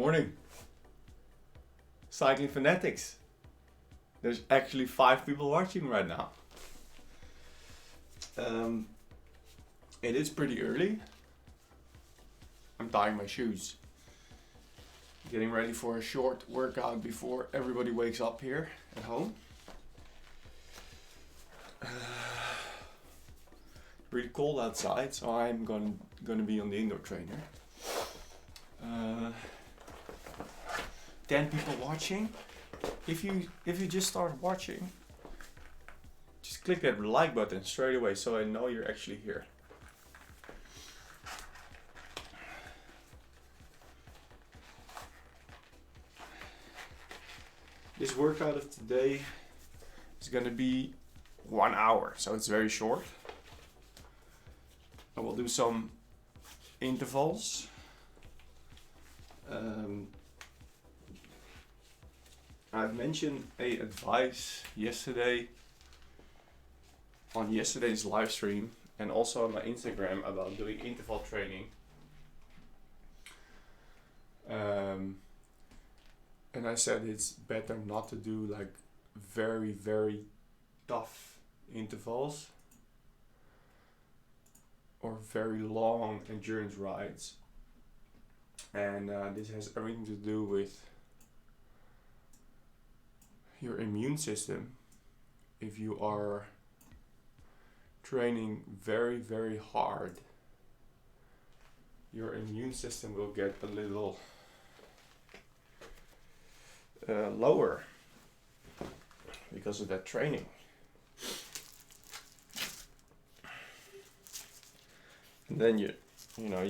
Morning. Cycling Fanatics. There's actually 5 people watching right now. It is pretty early. I'm tying my shoes. Getting ready for a short workout before everybody wakes up here at home. Really cold outside, so I'm gonna be on the indoor trainer. 10 people watching. If you just started watching, just click that like button straight away so I know you're actually here. This workout of today is gonna be 1 hour, so it's very short. I will do some intervals. I've mentioned a advice yesterday on yesterday's live stream and also on my Instagram about doing interval training. And I said it's better not to do like very, very tough intervals or very long endurance rides. And this has everything to do with your immune system. If you are training very, very hard, your immune system will get a little lower because of that training. And then you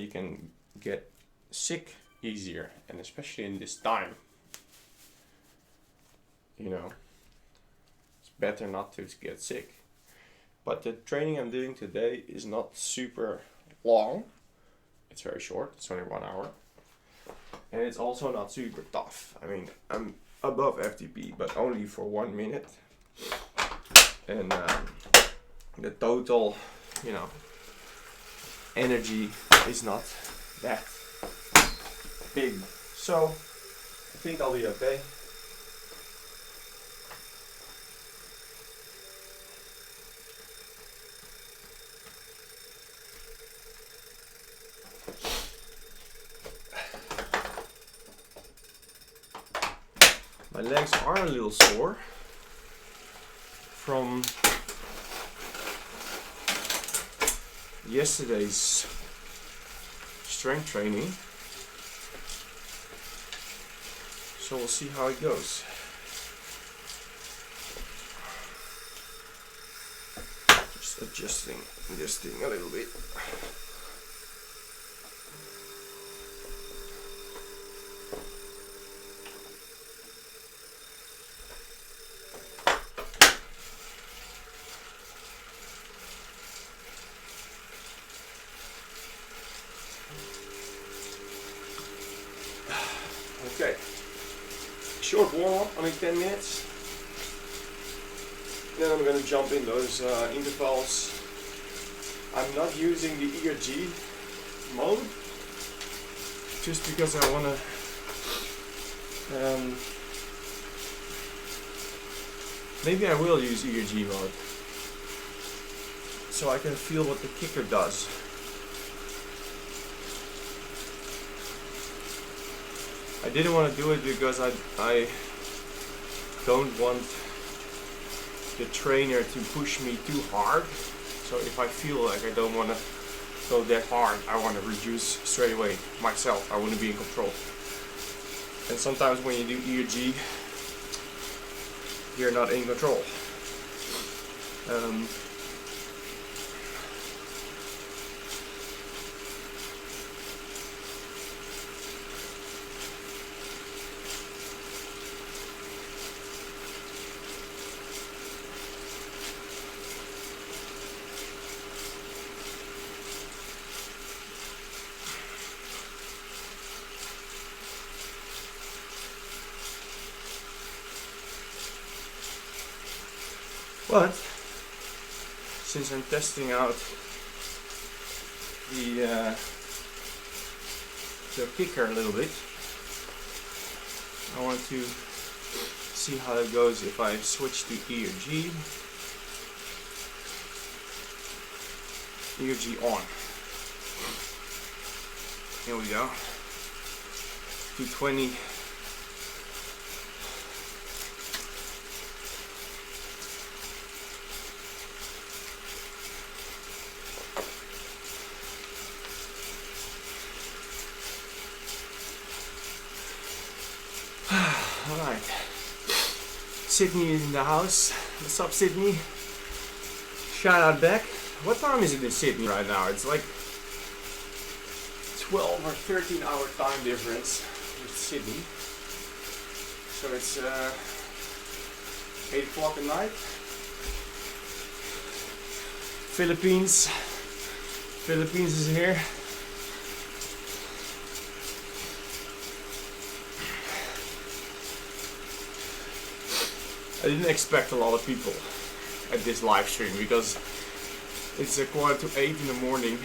can get sick easier, and especially in this time, it's better not to get sick. But the training I'm doing today is not super long. It's very short. It's only 1 hour, and it's also not super tough. I mean, I'm above FTP, but only for 1 minute, and the total, energy is not that big. So I think I'll be okay. My legs are a little sore from yesterday's strength training, so we'll see how it goes. Just adjusting this thing a little bit. Okay, short warm-up, only 10 minutes. Then I'm going to jump in those intervals. I'm not using the ERG mode, just because I want to maybe I will use ERG mode, so I can feel what the kicker does. I didn't want to do it because I don't want the trainer to push me too hard. So if I feel like I don't want to go that hard, I want to reduce straight away myself. I want to be in control. And sometimes when you do ERG, you're not in control. But since I'm testing out the kicker a little bit, I want to see how it goes if I switch to ERG. ERG on. Here we go. 220. Alright. Sydney is in the house. What's up, Sydney? Shout out back. What time is it in Sydney right now? It's like 12 or 13 hour time difference with Sydney. So it's 8 o'clock at night. Philippines is here. I didn't expect a lot of people at this live stream because it's 7:45 in the morning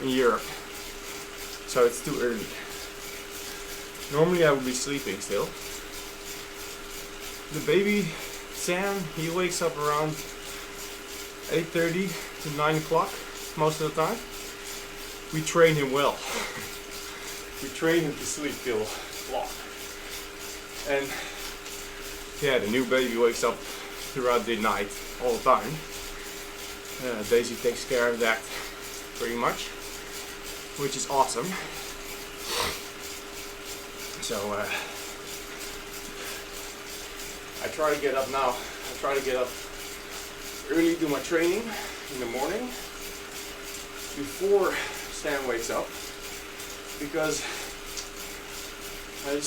in Europe, so it's too early. Normally I would be sleeping still. The baby Sam, he wakes up around 8:30 to 9 o'clock most of the time. We train him well. We train him to sleep till o'clock. And yeah, the new baby wakes up throughout the night all the time. Daisy takes care of that pretty much, which is awesome. So I try to get up now. I try to get up early, do my training in the morning before Stan wakes up, because I'm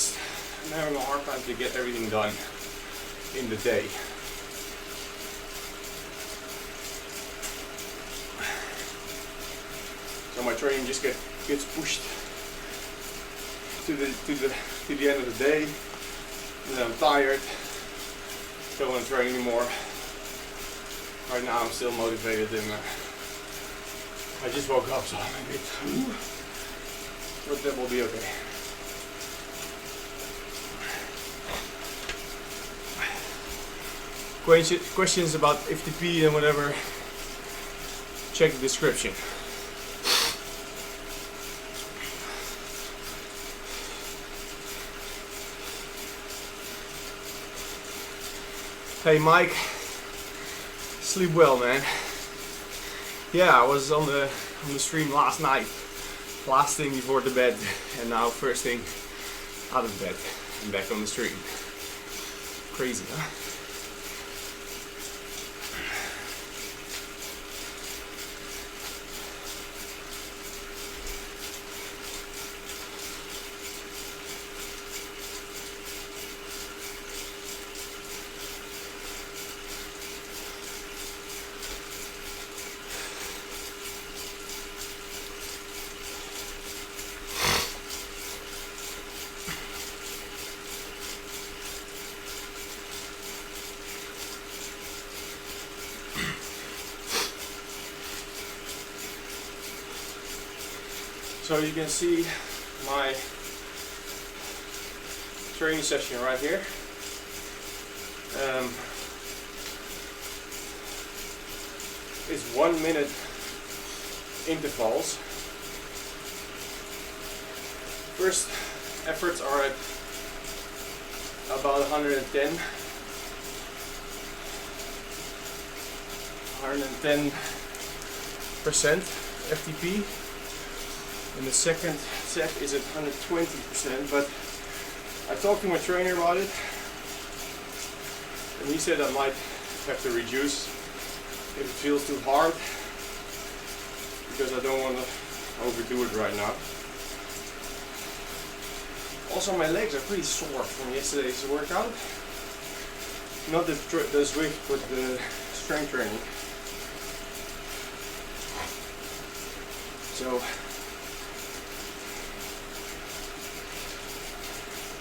having a hard time to get everything done in the day. So my training just gets pushed to the end of the day, and then I'm tired, don't want to train anymore. Right now I'm still motivated, and I just woke up, so I'm a bit, but that will be okay. Questions about FTP and whatever, check the description. Hey Mike, sleep well, man. Yeah, I was on the stream last night, last thing before the bed, and now first thing out of bed and back on the stream. Crazy, huh? So you can see my training session right here. It's 1 minute intervals. First efforts are at about 110% FTP. And the second set is at 120%, but I talked to my trainer about it, and he said I might have to reduce if it feels too hard, because I don't want to overdo it right now. Also, my legs are pretty sore from yesterday's workout. Not the Zwift, but the strength training. So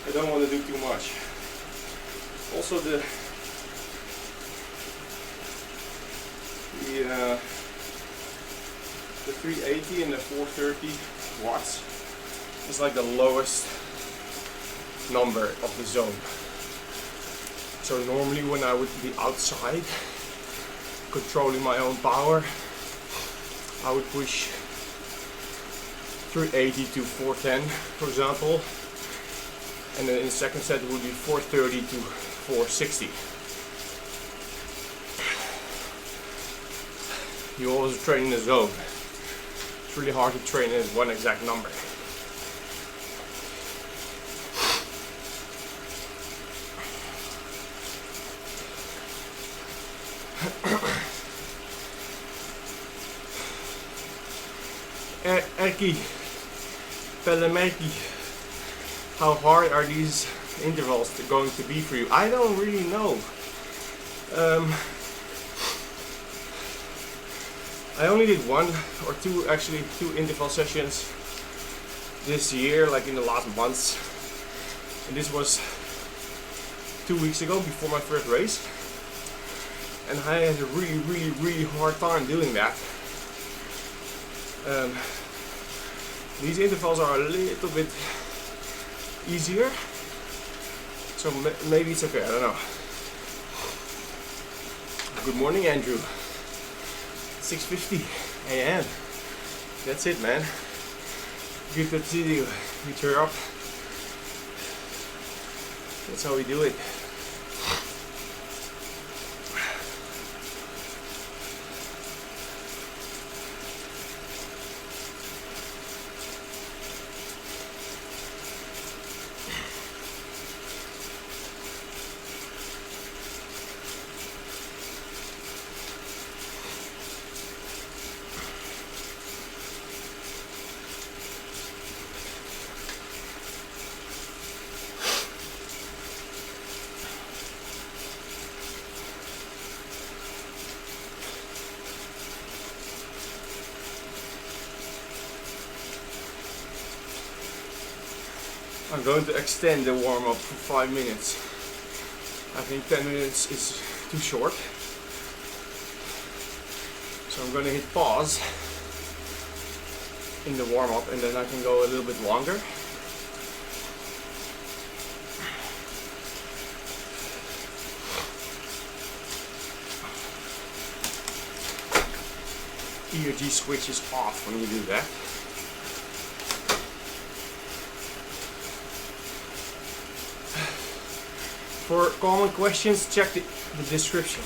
I don't want to do too much. Also the 380 and the 430 watts is like the lowest number of the zone. So normally when I would be outside controlling my own power, I would push 380 to 410 for example, and then in the second set it would be 430 to 460. You always train in the zone. It's really hard to train in one exact number. ERG, Pelemerki, how hard are these intervals going to be for you? I don't really know. I only did one or two, actually two interval sessions this year, like in the last months. And this was 2 weeks ago before my first race. And I had a really hard time doing that. These intervals are a little bit easier. So maybe it's okay, I don't know. Good morning, Andrew. 6:50 a.m. That's it, man. Good to see you. You cheer up. That's how we do it. I'm going to extend the warm-up for 5 minutes. I think 10 minutes is too short. So I'm going to hit pause in the warm-up and then I can go a little bit longer. ERG switches off when you do that. For common questions, check the description.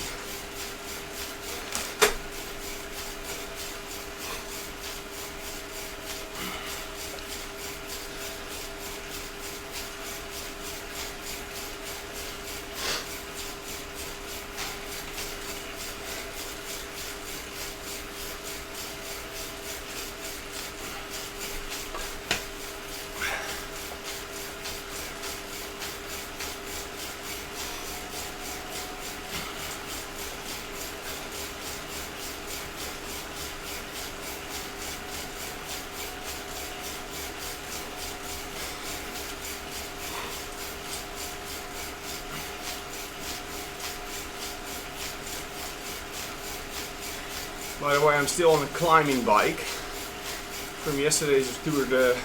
By the way, I'm still on a climbing bike from yesterday's tour to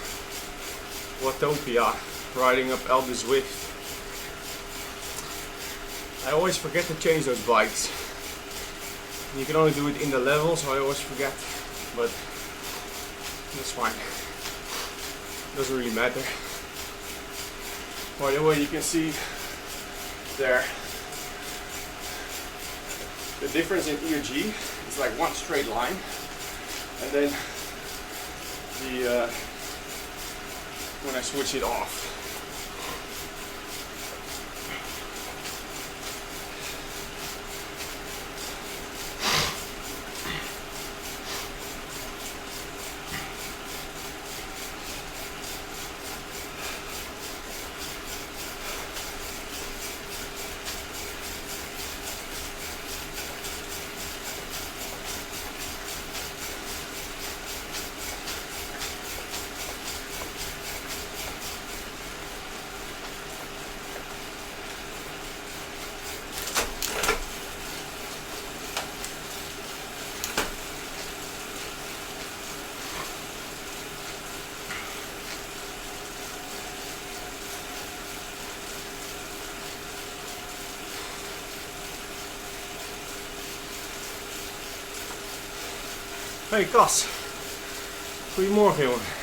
Watopia, riding up Alpe Zwift. I always forget to change those bikes. You can only do it in the level, so I always forget, but that's fine. Doesn't really matter. By the way, you can see there the difference in ERG. It's like one straight line, and then when I switch it off. Hey Cas, goedemorgen jongen.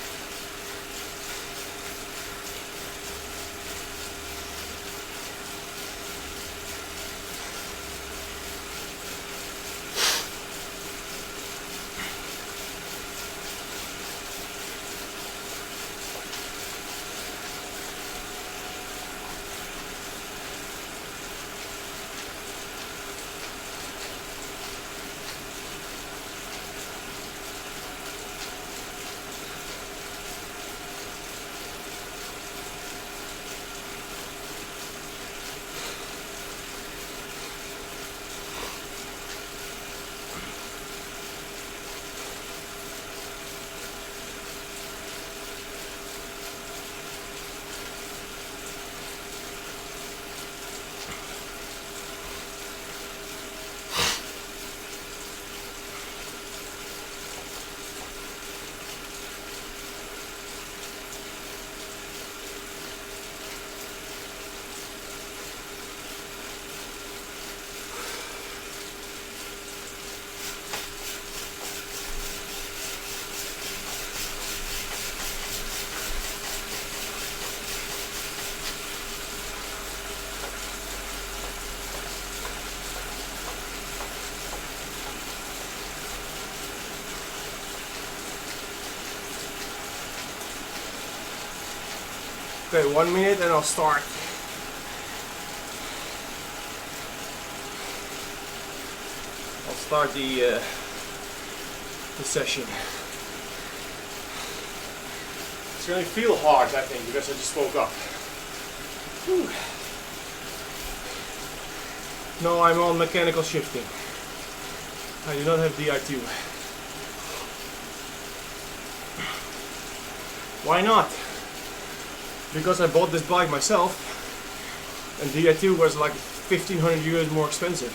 Okay, 1 minute and I'll start. I'll start the session. It's going to feel hard, I think, because I just woke up. Whew. No, I'm on mechanical shifting. I do not have DI2. Why not? Because I bought this bike myself, and DI2 was like 1,500 euros more expensive.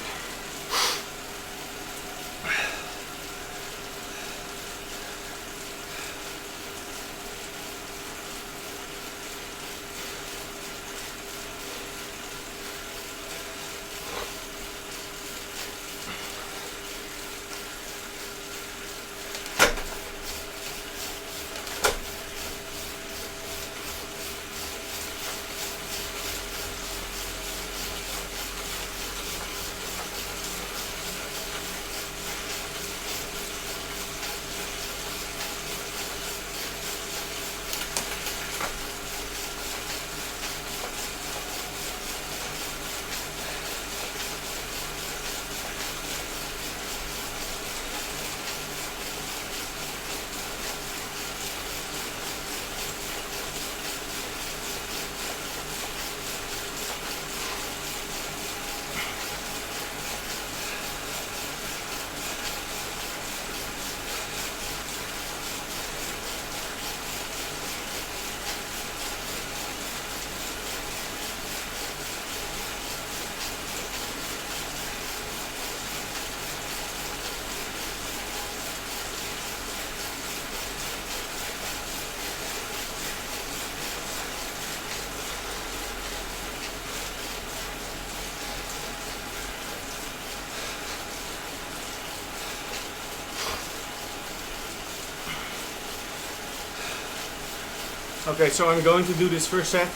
Okay, so I'm going to do this first set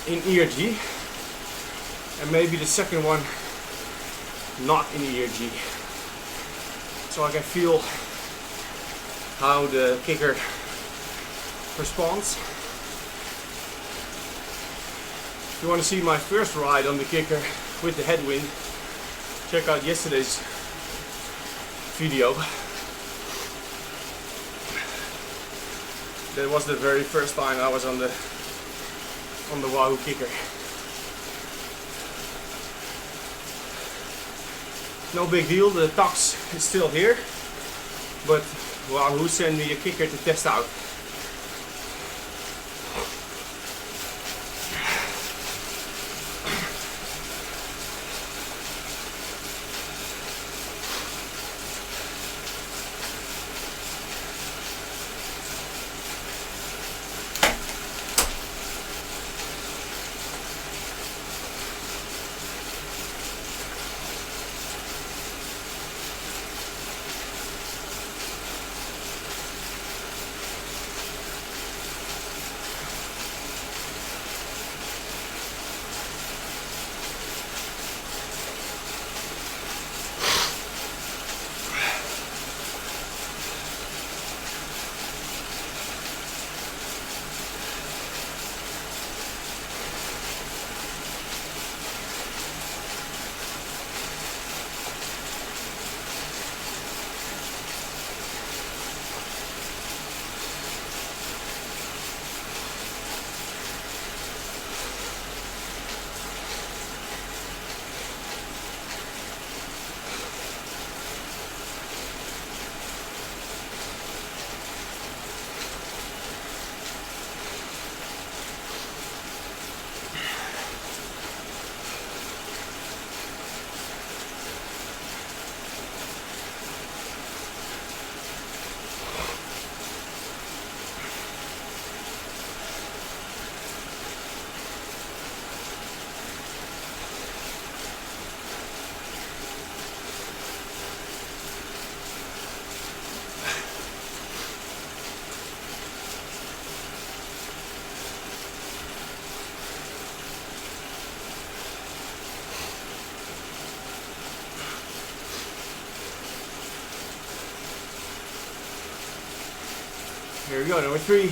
in ERG, and maybe the second one not in ERG, so I can feel how the kicker responds. If you want to see my first ride on the kicker with the headwind, check out yesterday's video. That was the very first time I was on the WAHOO KICKR. No big deal, the tux is still here, but WAHOO sent me a kicker to test out. Here we go, number 3.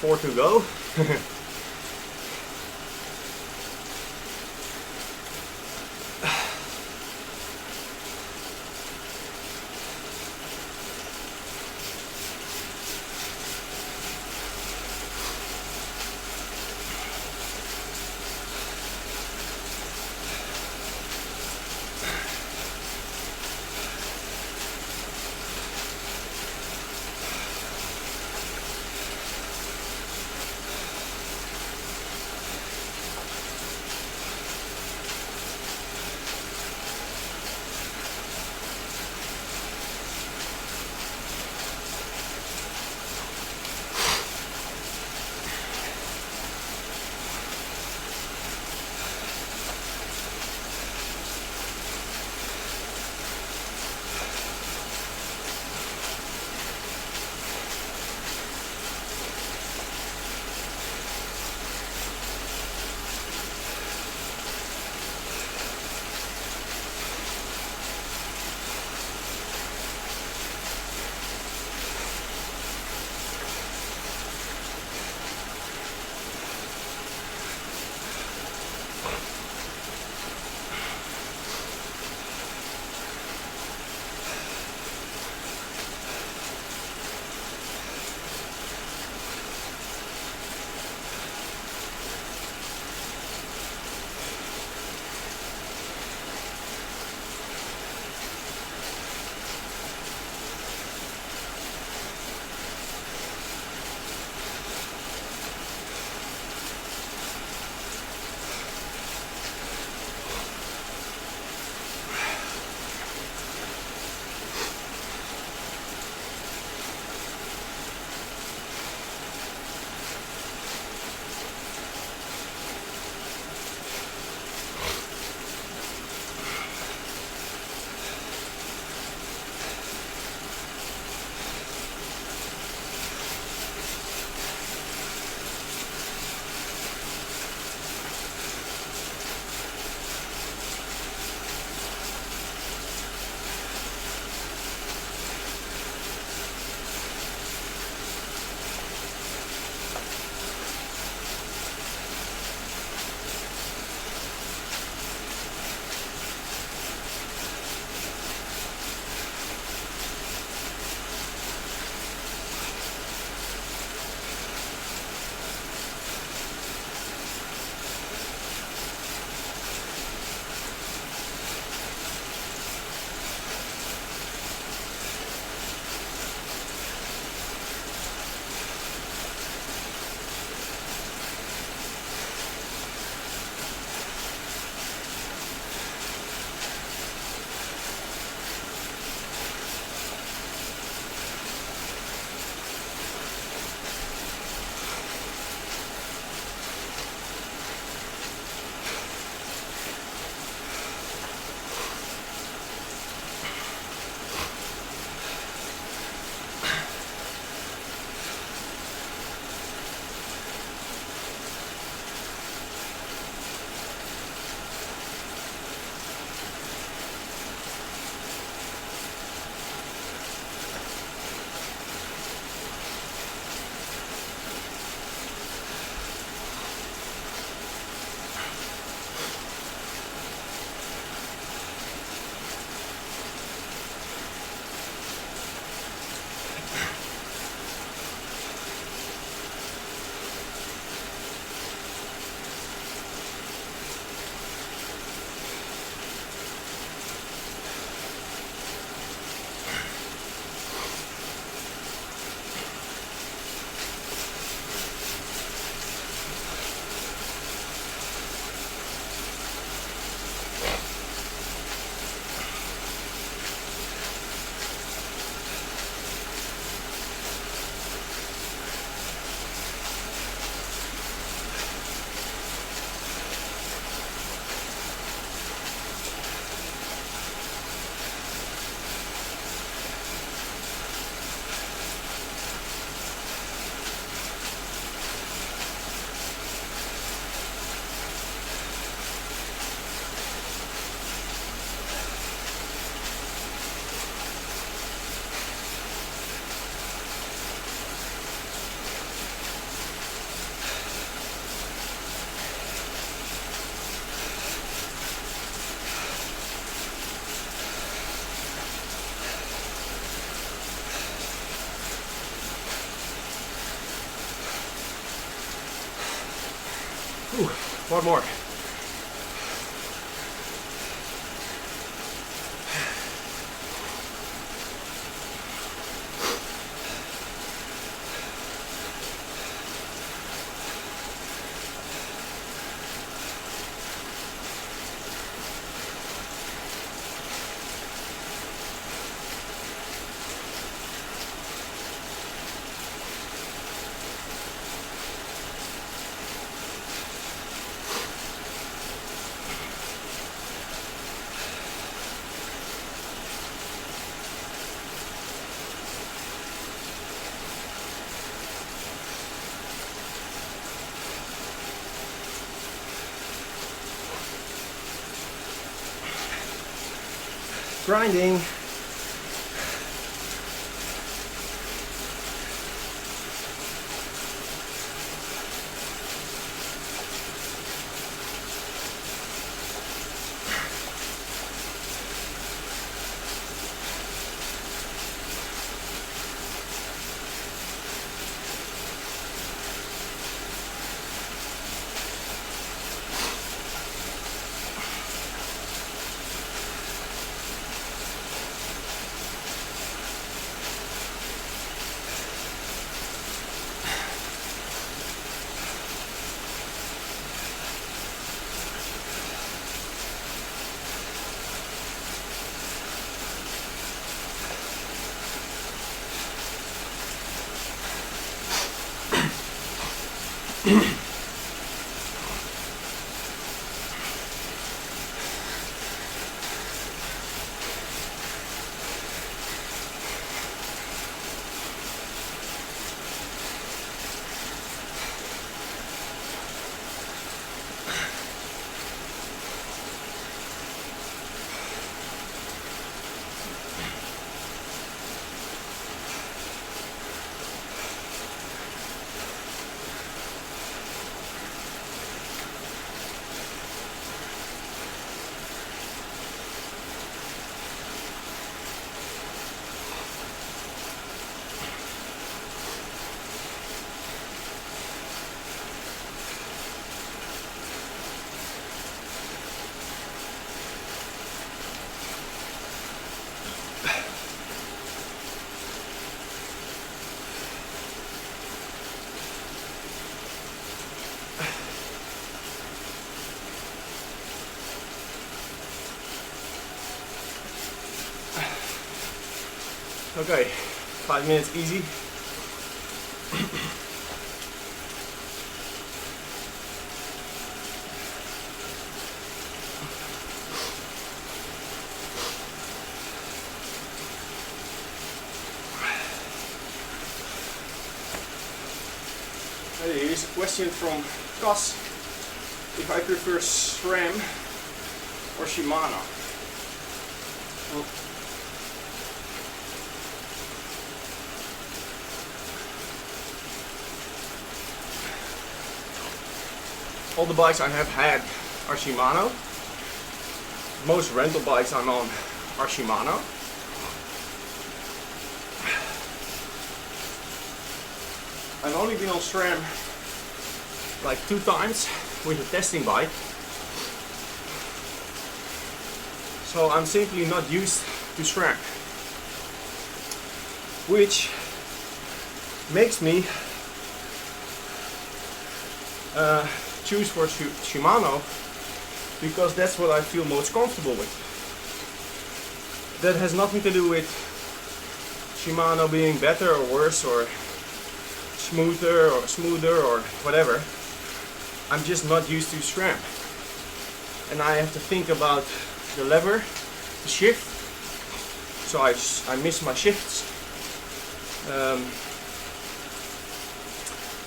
Four to go. One more. Grinding. Okay, 5 minutes easy. Here's a question from Cas, if I prefer SRAM or Shimano. Well, all the bikes I have had are Shimano. Most rental bikes I'm on are Shimano. I've only been on SRAM like 2 times with a testing bike. So I'm simply not used to SRAM. Which makes me choose for Shimano because that's what I feel most comfortable with. That has nothing to do with Shimano being better or worse or smoother or whatever. I'm just not used to SRAM, and I have to think about the lever, the shift, so I miss my shifts.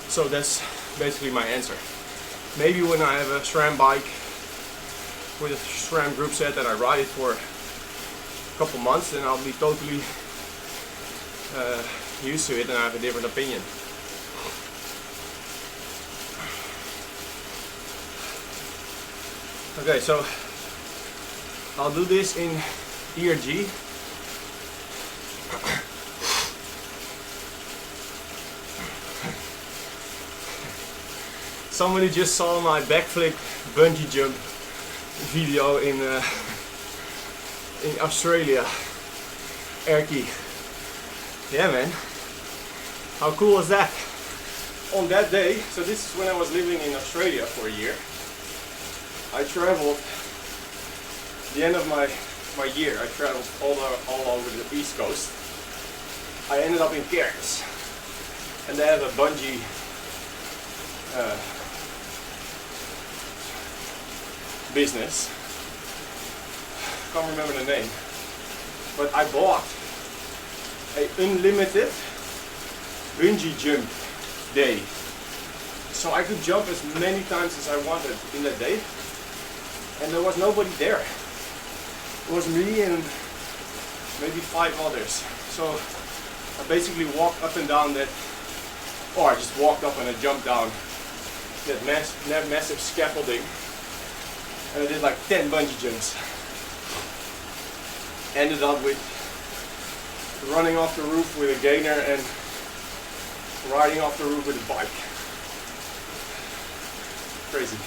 So that's basically my answer. Maybe when I have a SRAM bike with a SRAM group set and I ride it for a couple months, then I'll be totally used to it and I have a different opinion. Okay, so I'll do this in ERG. Somebody just saw my backflip bungee jump video in Australia. ERG. Yeah, man. How cool is that? On that day, so this is when I was living in Australia for a year. I traveled, the end of my year, I traveled all over the East Coast. I ended up in Cairns, and they have a bungee business. Can't remember the name, but I bought a unlimited bungee jump day, so I could jump as many times as I wanted in that day, and there was nobody there. It was me and maybe 5 others. So I basically walked up and down that, or I just walked up and I jumped down that massive scaffolding, and I did like 10 bungee jumps. Ended up with running off the roof with a gainer and riding off the roof with a bike. Crazy.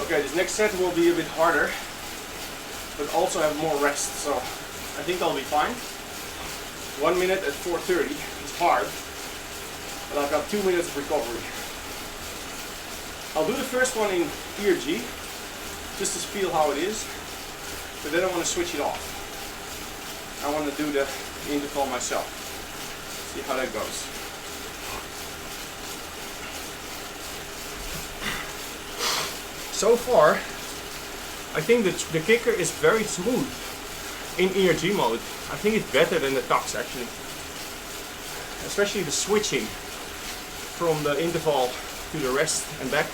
Okay, this next set will be a bit harder, but also have more rest, so I think I'll be fine. 1 minute at 4:30 is hard, but I've got 2 minutes of recovery. I'll do the first one in ERG, just to feel how it is, but then I want to switch it off. I want to do the interval myself, see how that goes. So far, I think the kicker is very smooth in ERG mode. I think it's better than the tucks actually. Especially the switching from the interval to the rest and back.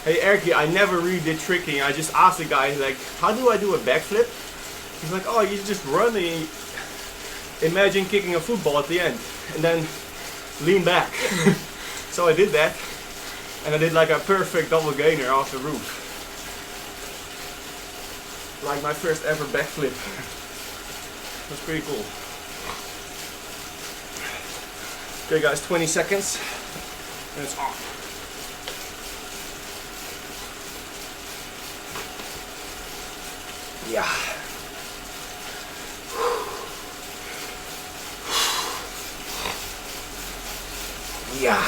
Hey ERG, I never really did tricking. I just asked the guy like, how do I do a backflip? He's like, oh, you just run and imagine kicking a football at the end and then lean back. So I did that, and I did like a perfect double gainer off the roof. Like my first ever backflip. That's pretty cool. Okay guys, 20 seconds and it's on. Yeah. Yeah.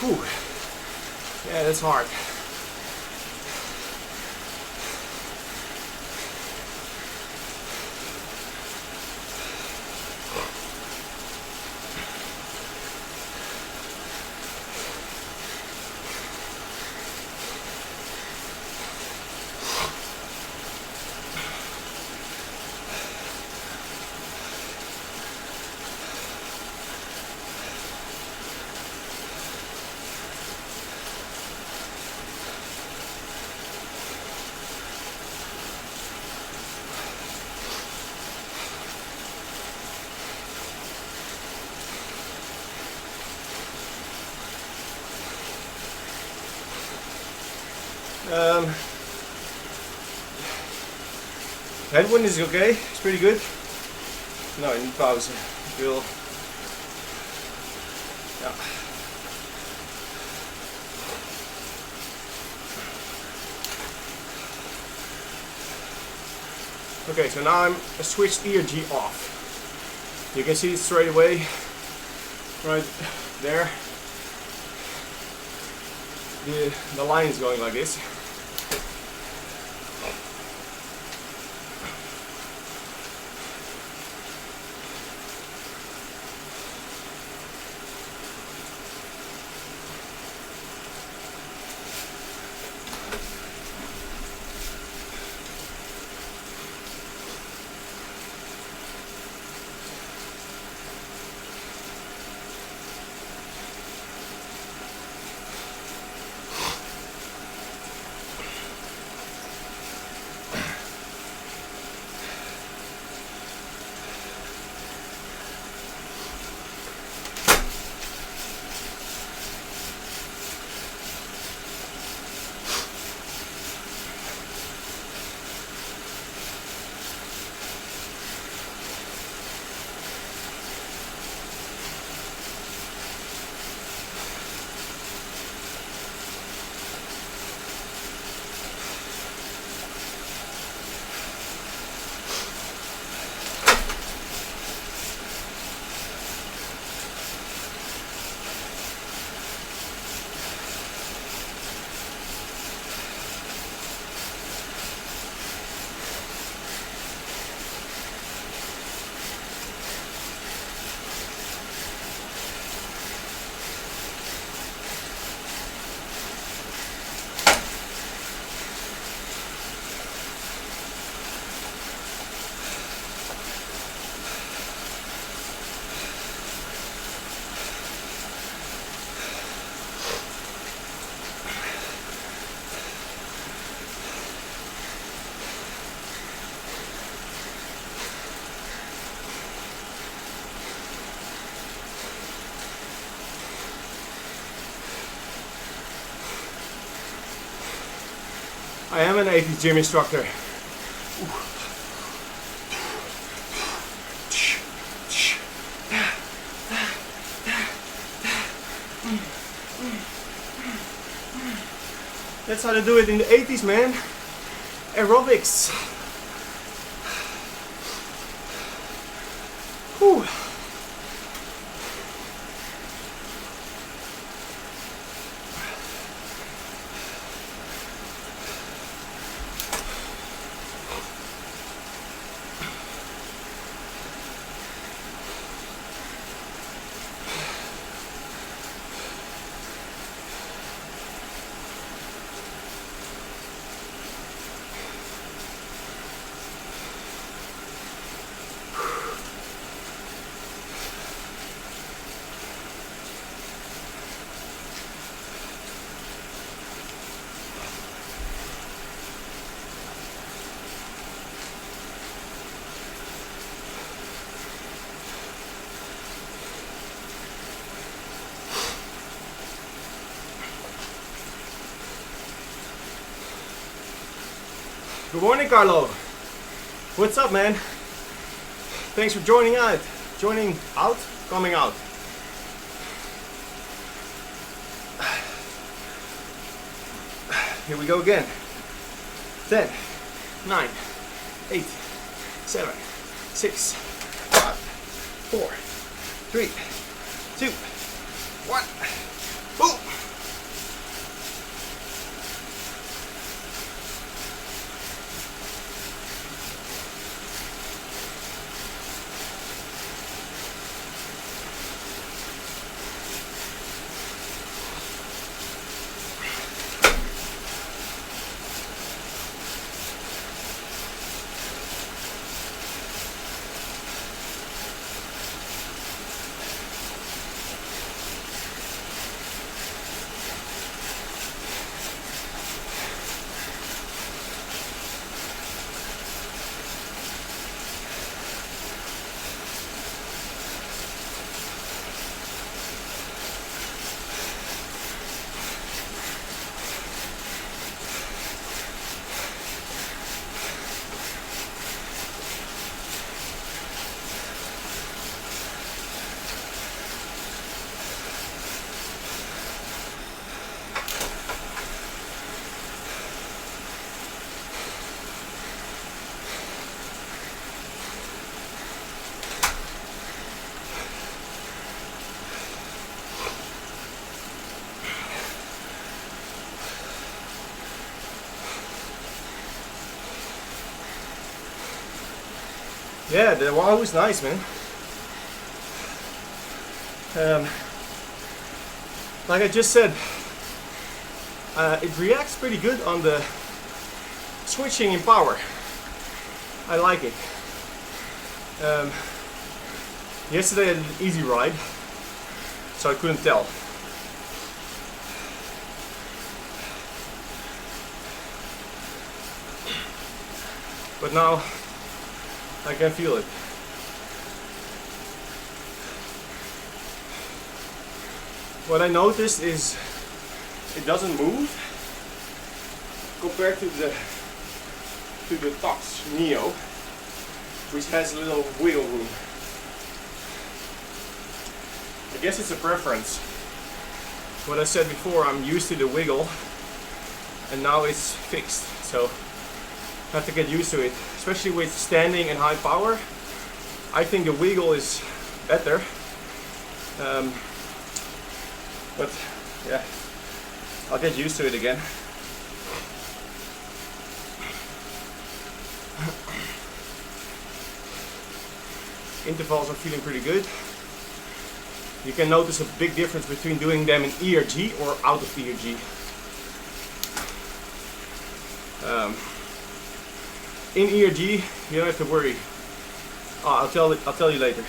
Whew. Yeah, that's hard. Headwind is okay, it's pretty good. No, in pauze. Ik wil Okay, so now I'm switched ERG off. You can see it straight away, right there. The line is going like this. I am an 80s gym instructor. That's how they do it in the 80s, man. Aerobics. Whew. Good morning, Carlo. What's up, man? Thanks for joining out. Coming out. Here we go again. 10, 9, 8, 7, 6, 5, 4, 3, 2, 1. Boom! Yeah, the WAHOO is nice, man. Like I just said, it reacts pretty good on the switching in power. I like it. Yesterday I did an easy ride, so I couldn't tell. But now I can feel it. What I noticed is it doesn't move compared to the Tox Neo, which has a little wiggle room. I guess it's a preference. What I said before, I'm used to the wiggle and now it's fixed, so I have to get used to it, especially with standing and high power. I think the wiggle is better, but yeah, I'll get used to it again. Intervals are feeling pretty good. You can notice a big difference between doing them in ERG or out of ERG. In ERG, you don't have to worry. I'll tell you later.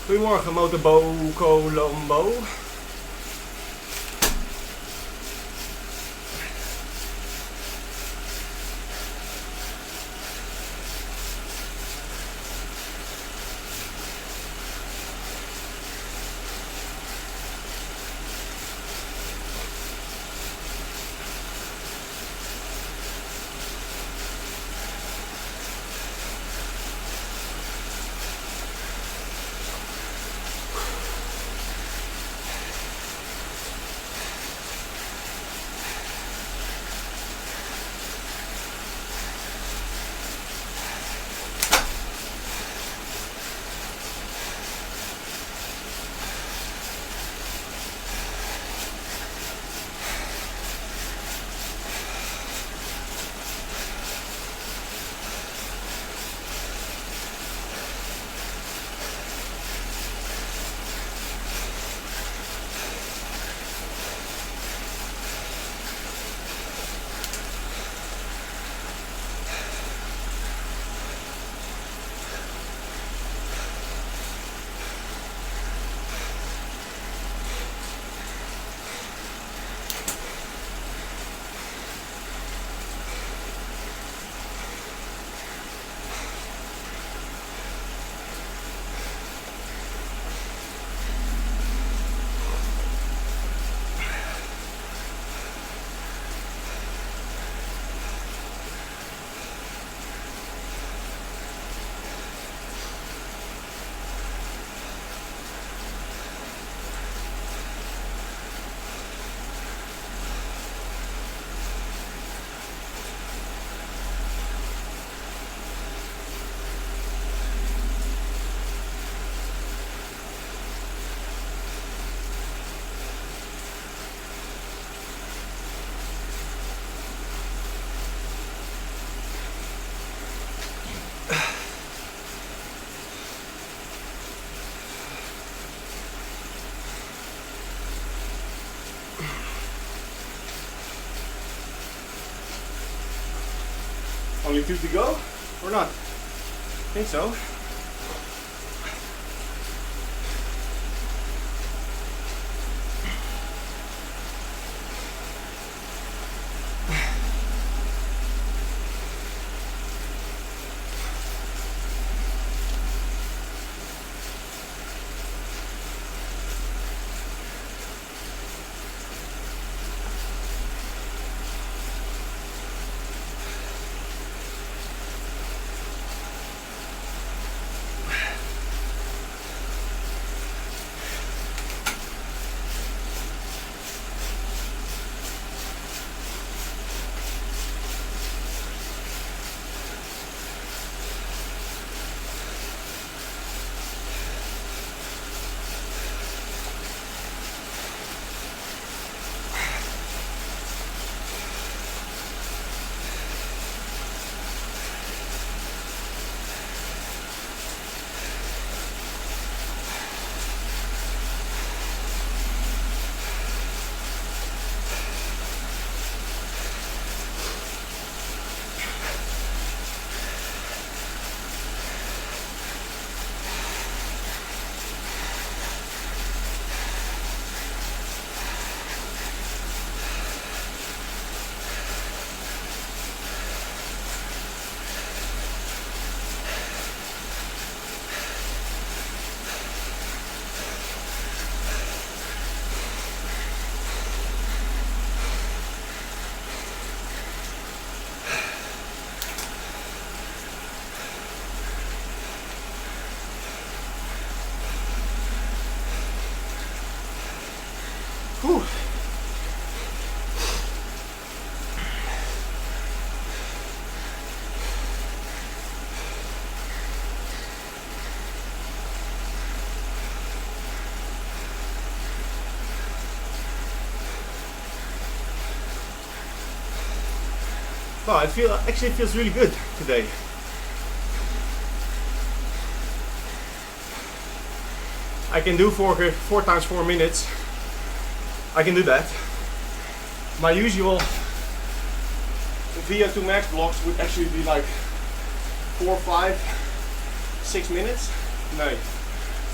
Goedemorgen Motorbo Colombo. Only 2 to go, or not? I think so. Whew. Wow, it actually feels really good today. I can do 4 times 4 minutes. I can do that. My usual VO2 max blocks would actually be like 4, 5, 6 minutes. No,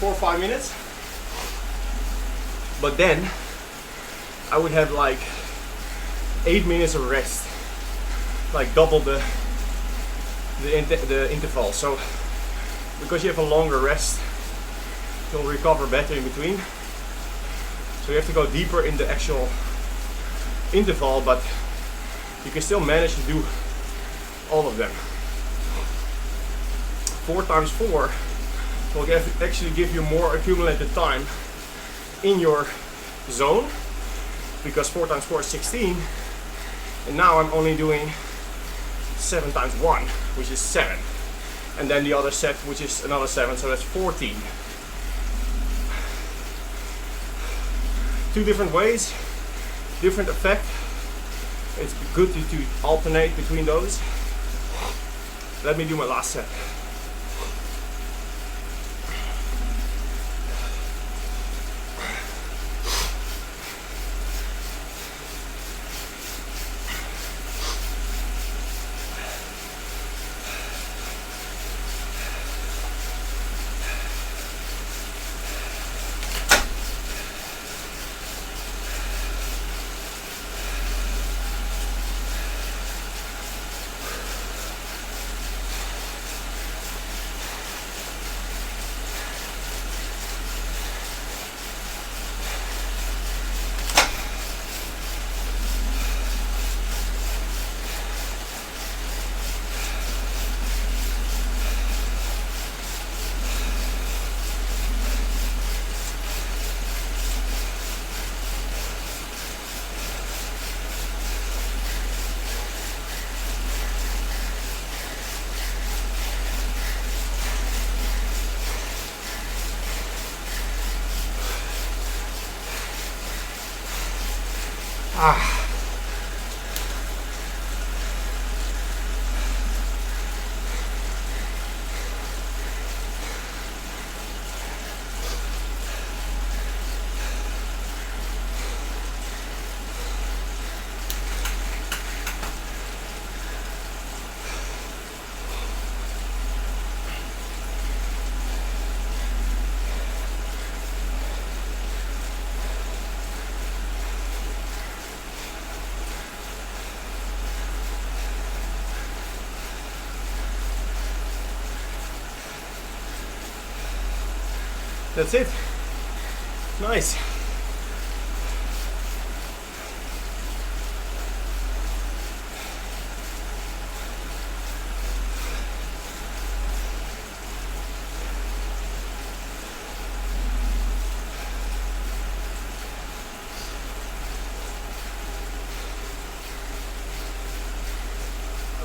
4 or 5 minutes. But then I would have like 8 minutes of rest, like double the interval. So because you have a longer rest, you'll recover better in between. So you have to go deeper in the actual interval, but you can still manage to do all of them. 4 times 4 will actually give you more accumulated time in your zone, because 4 times 4 is 16, and now I'm only doing 7 times 1, which is 7, and then the other set, which is another 7, so that's 14. 2 different ways, different effect. It's good to alternate between those. Let me do my last set. that's it. Nice.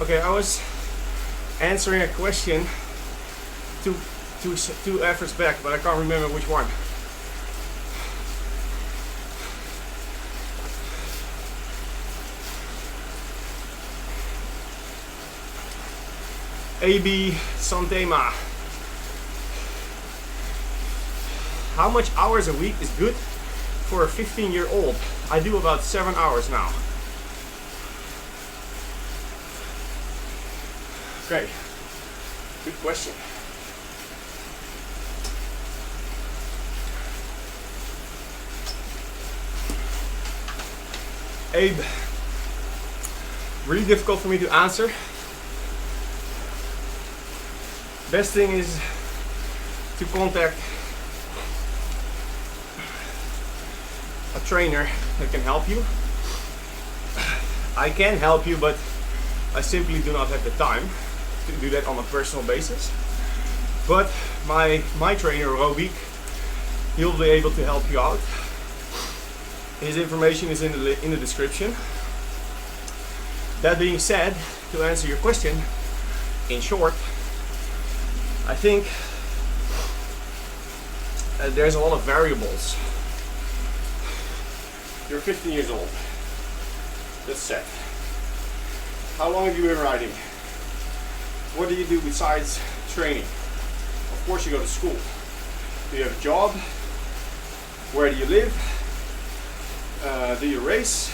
Okay, I was answering a question two efforts back, but I can't remember which one. AB Santema. How much hours a week is good for a 15-year-old? I do about 7 hours now. Okay, good question. Abe, really difficult for me to answer. Best thing is to contact a trainer that can help you. I can help you, but I simply do not have the time to do that on a personal basis. But my trainer, Robiek, he'll be able to help you out. His information is in the description. That being said, to answer your question, in short, I think there's a lot of variables. You're 15 years old. That's set. How long have you been riding? What do you do besides training? Of course you go to school. Do you have a job? Where do you live? Do you race?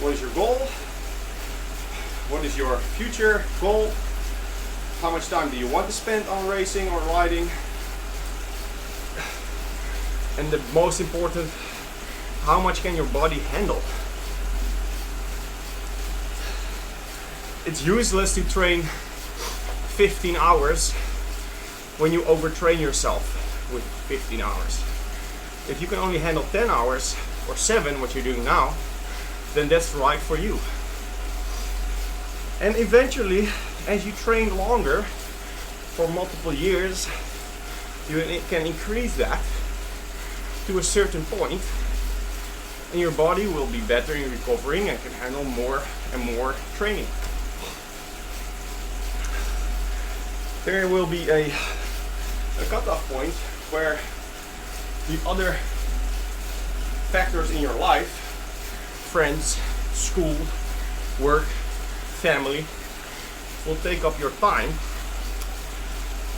What is your goal? What is your future goal? How much time do you want to spend on racing or riding? And the most important, how much can your body handle? It's useless to train 15 hours when you overtrain yourself with 15 hours. If you can only handle 10 hours or 7, what you're doing now, then that's right for you. And eventually, as you train longer for multiple years, you can increase that to a certain point, and your body will be better in recovering and can handle more and more training. There will be a cutoff point where the other factors in your life, friends, school, work, family, will take up your time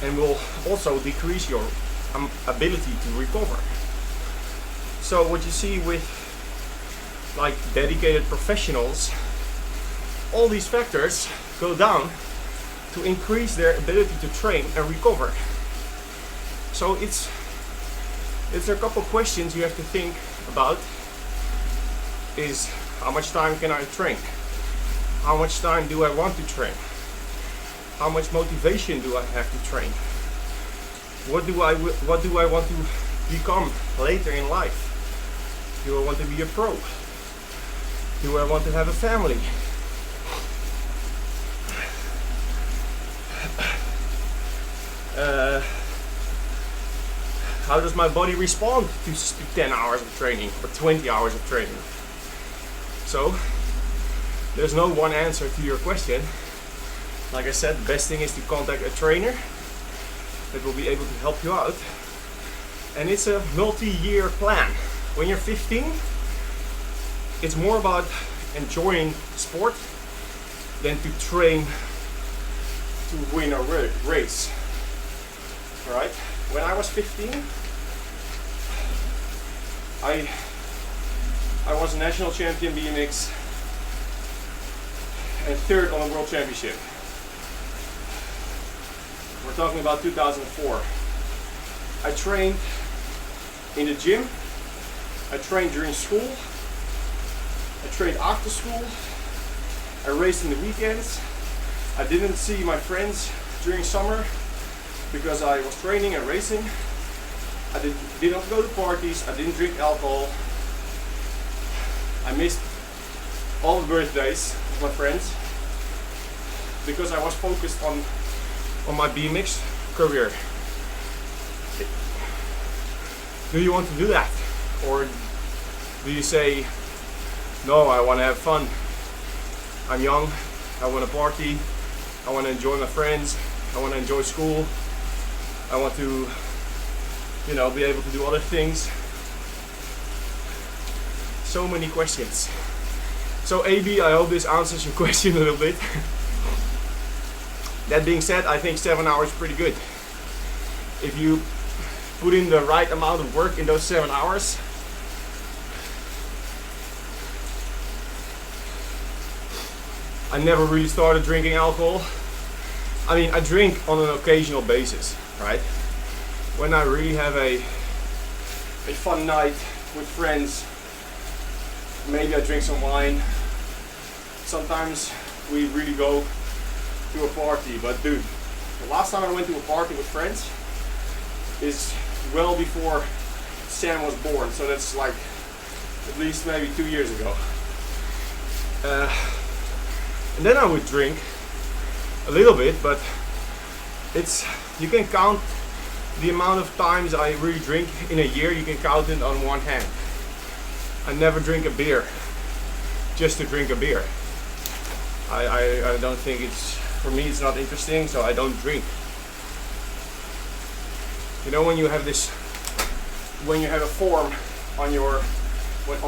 and will also decrease your ability to recover. So what you see with like dedicated professionals, all these factors go down to increase their ability to train and recover. So it's a couple questions you have to think about. Is how much time can I train? How much time do I want to train? How much motivation do I have to train? What do I want to become later in life? Do I want to be a pro? Do I want to have a family? How does my body respond to 10 hours of training or 20 hours of training? So there's no one answer to your question. Like I said, the best thing is to contact a trainer that will be able to help you out. And it's a multi-year plan. When you're 15, it's more about enjoying sport than to train to win a race. Alright? When I was 15, I was national champion BMX and third on a world championship. We're talking about 2004. I trained in the gym, I trained during school, I trained after school, I raced in the weekends. I didn't see my friends during summer because I was training and racing. I did not go to parties, I didn't drink alcohol. I missed all the birthdays of my friends because I was focused on my BMX career. Do you want to do that? Or do you say, no, I want to have fun. I'm young, I want to party, I want to enjoy my friends, I want to enjoy school, I want to, you know, be able to do other things. So many questions. So AB, I hope this answers your question a little bit. That being said, I think 7 hours is pretty good. If you put in the right amount of work in those 7 hours, I never really started drinking alcohol. I mean, I drink on an occasional basis, right? When I really have a fun night with friends, maybe I drink some wine. Sometimes we really go to a party, but dude, the last time I went to a party with friends is well before Sam was born, so that's like at least maybe 2 years ago. And then I would drink a little bit, but you can count the amount of times I really drink in a year. You can count it on one hand. I never drink a beer just to drink a beer. I don't think for me it's not interesting, so I don't drink. You know, when you have a form on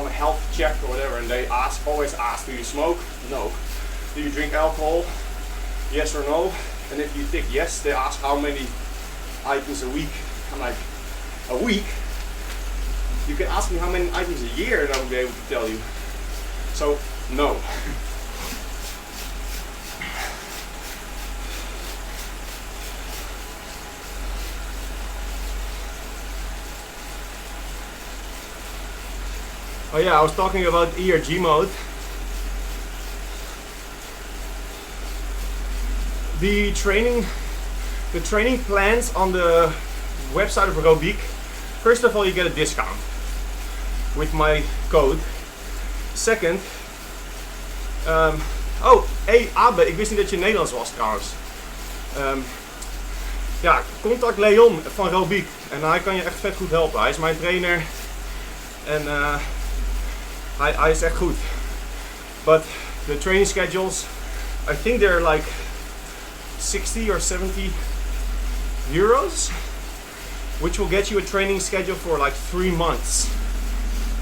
a health check or whatever, and they always ask, do you smoke? No. Do you drink alcohol? Yes or no? And if you tick yes, they ask how many items a week. I'm like, a week? You can ask me how many items a year and I will be able to tell you. So, no. Oh yeah, I was talking about ERG mode. The training plans on the website of Verkuijl. First of all, you get a discount with my code. Second, hey Abe, ik wist niet dat je Nederlands was trouwens. Ja, contact Leon van Verkuijl en hij kan je echt vet goed helpen. Hij is mijn trainer en hij is echt goed. But the training schedules, I think they're like 60 or 70 euros, which will get you a training schedule for like 3 months.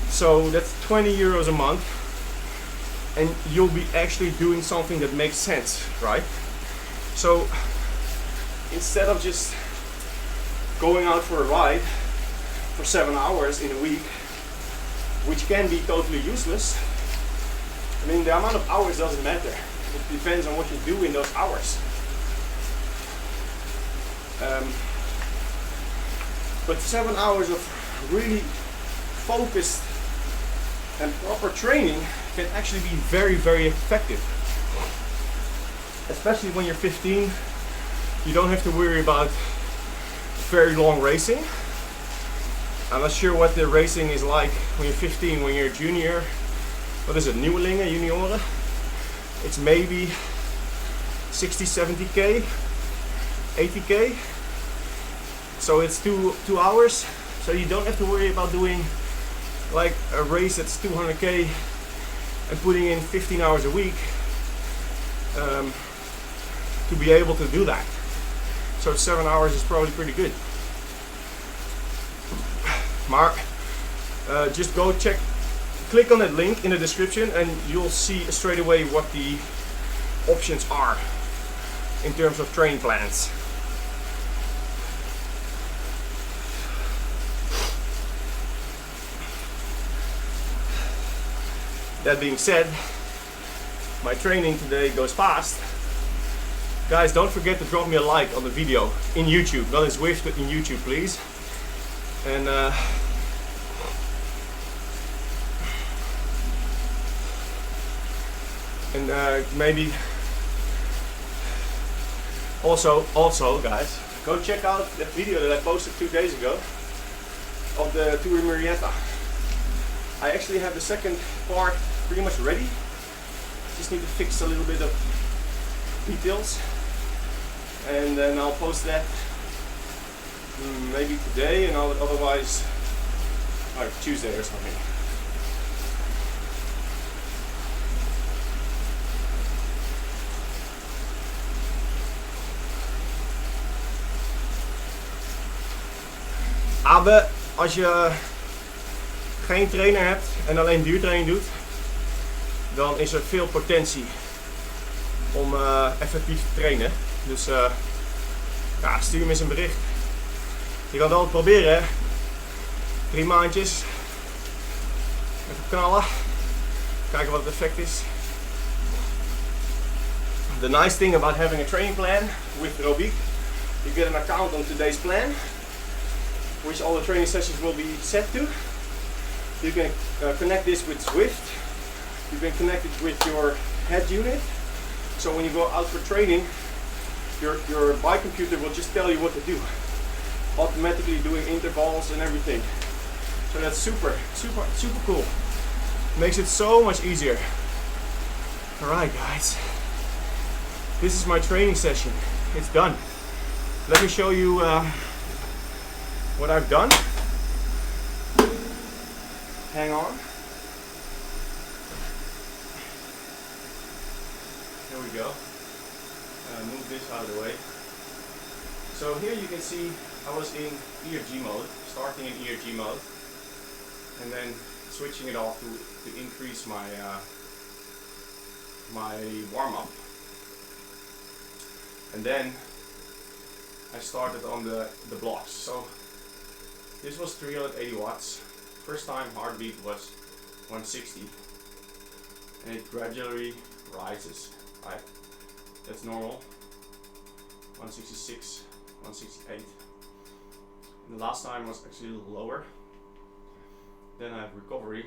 So that's 20 euros a month, and you'll be actually doing something that makes sense, right? So instead of just going out for a ride for 7 hours in a week, which can be totally useless, I mean, the amount of hours doesn't matter. It depends on what you do in those hours. But 7 hours of really focused and proper training can actually be very, very effective. Especially when you're 15, you don't have to worry about very long racing. I'm not sure what the racing is like when you're 15, when you're a junior. What is it, nieuwelingen, junioren? It's maybe 60, 70k, 80k. So it's two hours. So you don't have to worry about doing like a race that's 200k and putting in 15 hours a week to be able to do that. So 7 hours is probably pretty good. Maar just go check, click on that link in the description and you'll see straight away what the options are in terms of training plans. That being said, my training today goes fast. Guys, don't forget to drop me a like on the video in YouTube, not in Zwift, but in YouTube, please. And maybe also guys, go check out that video that I posted 2 days ago of the Tour Marietta. I actually have the second part pretty much ready. Just need to fix a little bit of details, and then I'll post that maybe today, and otherwise Tuesday or something. Aber als je geen trainer hebt en alleen duurtraining doet, dan is er veel potentie om effectief te trainen. Dus ja, stuur me eens een bericht. Je kan het altijd proberen, hè. 3 maandjes. Even knallen. Kijken wat het effect is. The nice thing about having a training plan with Robiek, you get an account on today's plan, which all the training sessions will be set to. You can connect this with Swift. You can connect it with your head unit. So when you go out for training, your bike computer will just tell you what to do, automatically doing intervals and everything. So that's super cool. Makes it so much easier. Alright guys, this is my training session. It's done. Let me show you what I've done. Hang on. Here we go. Move this out of the way. So here you can see I was in ERG mode, starting in ERG mode, and then switching it off to increase my my warm-up. And then I started on the blocks. So this was 380 watts. First time heartbeat was 160, and it gradually rises. Right, that's normal. 166, 168. And the last time was actually a little lower. Then I have recovery.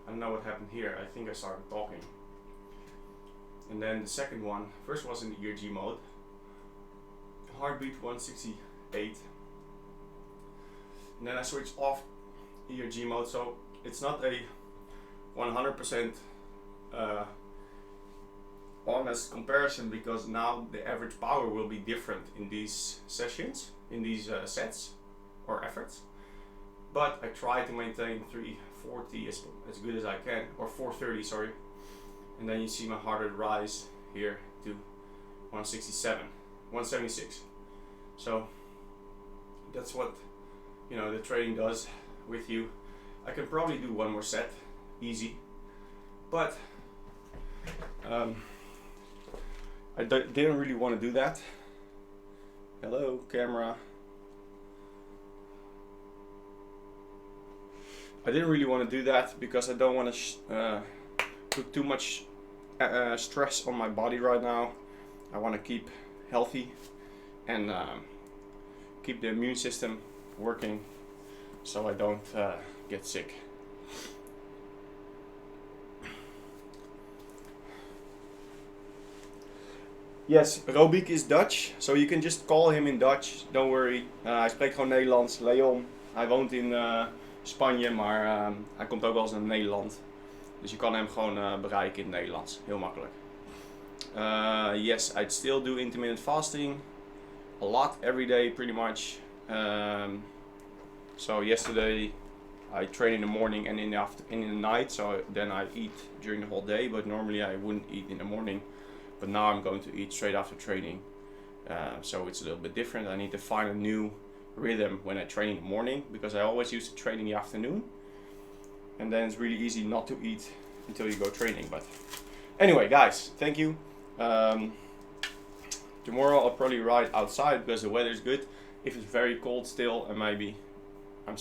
I don't know what happened here. I think I started talking. And then the second one, first was in the ERG mode. Heartbeat 168. And then I switched off ERG mode, so it's not a 100% honest comparison, because now the average power will be different in these sessions, in these sets or efforts. But I try to maintain 340 as good as I can, or 430, sorry. And then you see my heart rate rise here to 167, 176. So that's what, you know, the training does with you. I can probably do one more set, easy, but I didn't really want to do that. Hello, camera. I didn't really want to do that because I don't want to put too much stress on my body right now. I want to keep healthy and keep the immune system working so I don't get sick. Yes, Robiek is Dutch, so you can just call him in Dutch, don't worry. Hij spreekt gewoon Nederlands, Leon. Hij woont in Spanje, maar hij komt ook wel eens naar Nederland. Dus je kan hem gewoon bereiken in het Nederlands, heel makkelijk. Yes, I still do intermittent fasting, a lot, every day pretty much. So yesterday I train in the morning and in the night, so then I eat during the whole day, but normally I wouldn't eat in the morning. But now I'm going to eat straight after training, so it's a little bit different. I need to find a new rhythm when I train in the morning, because I always used to train in the afternoon, and then it's really easy not to eat until you go training. But anyway, guys, thank you. Tomorrow I'll probably ride outside because the weather is good. If it's very cold still, and maybe I'm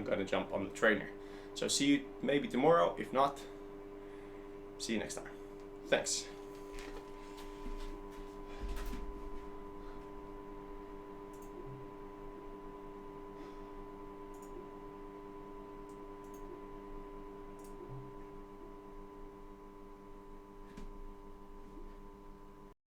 gonna jump on the trainer. So see you maybe tomorrow. If not, see you next time. Thanks.